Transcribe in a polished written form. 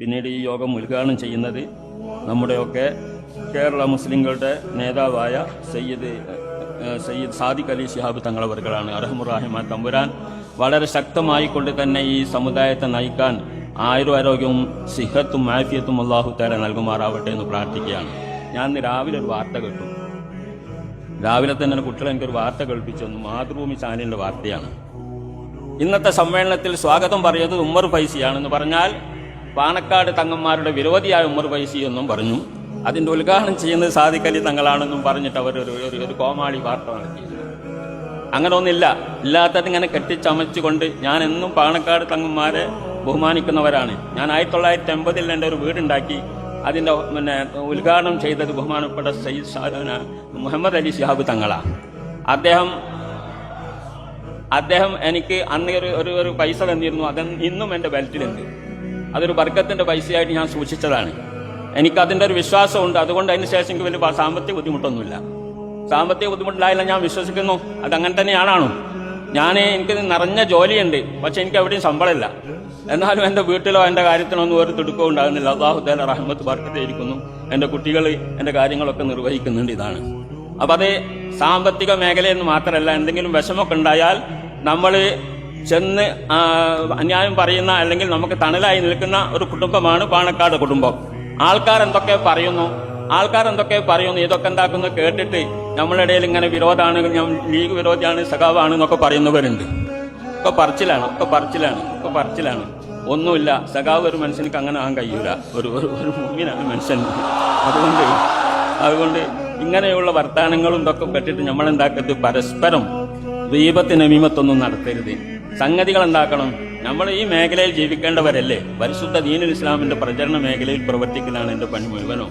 പിന്നീട് ഈ യോഗം ഉദ്ഘാടനം ചെയ്യുന്നത് നമ്മുടെയൊക്കെ കേരള മുസ്ലിങ്ങളുടെ നേതാവായ സയ്യിദ് സാദിഖ് അലി ശിഹാബ് തങ്ങളവർകളാണ്. അർഹമുറാഹിമാൻ തമ്പുരാൻ വളരെ ശക്തമായി കൊണ്ട് തന്നെ ഈ സമുദായത്തെ നയിക്കാൻ ആയുരാരോഗ്യവും സിഹത്തും ആഫിയത്തും അല്ലാഹു തആല നൽകുമാറാവട്ടെ എന്ന് പ്രാർത്ഥിക്കുകയാണ്. ഞാൻ ഇന്ന് രാവിലെ ഒരു വാർത്ത കേട്ടു. രാവിലെ തന്നെ കുട്ടികൾ എനിക്കൊരു വാർത്ത കേൾപ്പിച്ചു തന്നു. മാതൃഭൂമി ചാനലിൻ്റെ വാർത്തയാണ്. ഇന്നത്തെ സമ്മേളനത്തിൽ സ്വാഗതം പറയുന്നത് ഉമ്മർ ഫൈസിയാണെന്ന് പറഞ്ഞാൽ പാണക്കാട് തങ്ങന്മാരുടെ വിരോധിയായ ഉമ്മർ ഫൈസി എന്നും പറഞ്ഞു. അതിൻ്റെ ഉദ്ഘാടനം ചെയ്യുന്നത് സാദിഖ് അലി തങ്ങളാണെന്നും പറഞ്ഞിട്ട് ഒരു കോമാളി വാർത്ത നടത്തിയിരുന്നു. അങ്ങനെ ഒന്നില്ല. ഇല്ലാത്തത് ഇങ്ങനെ കെട്ടിച്ചമച്ചുകൊണ്ട് ഞാൻ എന്നും പാണക്കാട് തങ്ങന്മാരെ ബഹുമാനിക്കുന്നവരാണ്. ഞാൻ 1980 എൻ്റെ ഒരു വീടുണ്ടാക്കി അതിൻ്റെ ഉദ്ഘാടനം ചെയ്തത് ബഹുമാനപ്പെട്ട സയ്യിദ് മുഹമ്മദ് അലി ശിഹാബ് തങ്ങളാണ്. അദ്ദേഹം എനിക്ക് അന്ന് ഒരു പൈസ തന്നിരുന്നു. അത് ഇന്നും എൻ്റെ ബെൽറ്റിലുണ്ട്. അതൊരു ബർക്കത്തിൻ്റെ പൈസയായിട്ട് ഞാൻ സൂക്ഷിച്ചതാണ്. എനിക്കതിൻ്റെ ഒരു വിശ്വാസമുണ്ട്. അതുകൊണ്ട് അതിന് ശേഷം എനിക്ക് വലിയ സാമ്പത്തിക ബുദ്ധിമുട്ടൊന്നുമില്ല. സാമ്പത്തിക ബുദ്ധിമുട്ടിലായില്ല ഞാൻ വിശ്വസിക്കുന്നു. അതങ്ങനെ തന്നെയാണോ? എനിക്ക് നിറഞ്ഞ ജോലിയുണ്ട്, പക്ഷെ എനിക്ക് എവിടെയും ശമ്പളമില്ല. എന്നാലും എൻ്റെ വീട്ടിലോ എൻ്റെ കാര്യത്തിനൊന്നും ഒരു തിടുക്കവും ഉണ്ടാകുന്നില്ല. അല്ലാഹു തആല റഹ്മത്ത് ബർക്കത്തായിരിക്കുന്നു. എൻ്റെ കുട്ടികൾ എൻ്റെ കാര്യങ്ങളൊക്കെ നിർവഹിക്കുന്നുണ്ട്. ഇതാണ്. അപ്പം അത് സാമ്പത്തിക മേഖലയെന്ന് മാത്രമല്ല, എന്തെങ്കിലും വിഷമമൊക്കെ ഉണ്ടായാൽ നമ്മൾ ചെന്ന് അന്യായം പറയുന്ന അല്ലെങ്കിൽ നമുക്ക് തണലായി നിൽക്കുന്ന ഒരു കുടുംബമാണ് പാണക്കാട് കുടുംബം. ആൾക്കാർ എന്തൊക്കെ പറയുന്നു, ഇതൊക്കെ എന്താക്കുന്നു കേട്ടിട്ട് നമ്മളുടെ ഇടയിൽ ഇങ്ങനെ വിരോധമാണ്, ഞാൻ ലീഗ് വിരോധിയാണ്, സഖാവാണ് എന്നൊക്കെ പറയുന്നവരുണ്ട്. ഒക്കെ പറച്ചിലാണ്. ഒന്നുമില്ല. സഖാവ് ഒരു മനുഷ്യനിക്ക് അങ്ങനെ ആകാൻ കഴിയൂല. ഒരു മുമ്പിനാണ് മനുഷ്യൻ. അതുകൊണ്ട് ഇങ്ങനെയുള്ള വർത്താനങ്ങളും ഇതൊക്കെ പെട്ടിട്ട് നമ്മളെന്താക്കരുത്, പരസ്പരം ദീപത്തിന് നമീമത്തൊന്നും നടത്തരുത്. സംഗതികൾ എന്താക്കണം, നമ്മൾ ഈ മേഖലയിൽ ജീവിക്കേണ്ടവരല്ലേ. പരിശുദ്ധ ദീനുൽ ഇസ്ലാമിന്റെ പ്രചരണ മേഖലയിൽ പ്രവർത്തിക്കുന്നതാണ് എൻ്റെ പണി മുഴുവനും.